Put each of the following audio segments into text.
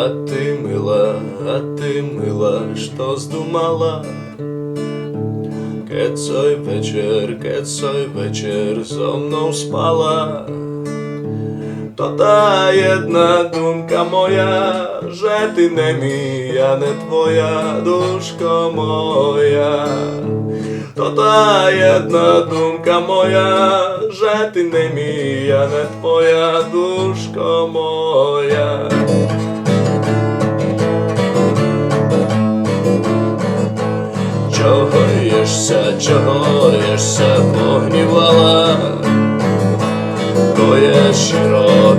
а ти мила, що здумала? Keď цей вечір зо мною спала, то та єдна думка моя, že ти не мія, не твоя, душко моя. То та єдна думка моя, že ти не мія, не твоя, душко моя. Чого єшся, погнівала? То є щиро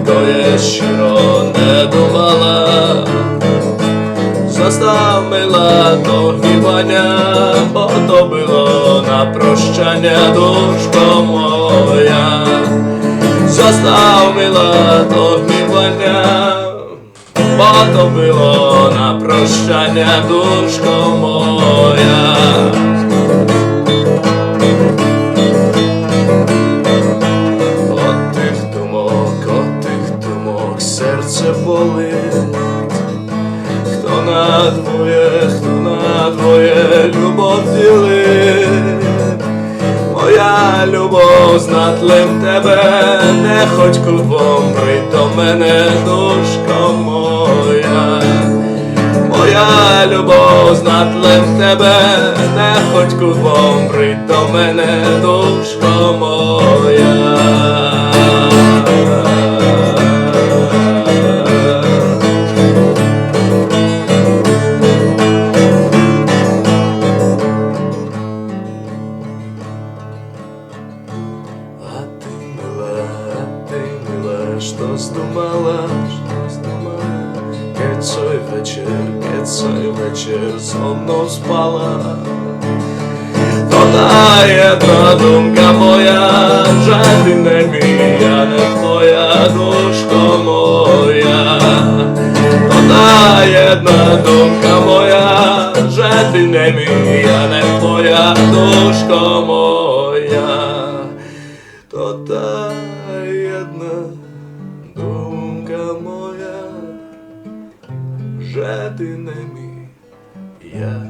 не думала. Застав, мила, то гнівання, бо то було на прощання, душко моя. Застав, мила, то гнівання, бо то було на прощання, душко моя. От тих думок серце болить. Хто на двоє любов ділить? Моя любов знатлим тебе, не хоч кругом прийдь до мене, душко моя. Моя любов знатлим тебе, не хоч кругом прийдь до мене, душко моя. Що здумала? Keď цей вечір зо мною спала, то та єдна думка моя, že ти не мія, не твоя, душко моя. То та єдна думка моя, že ти не мія, не твоя, душко моя. То та єдна думка моя, že ти не мій, я.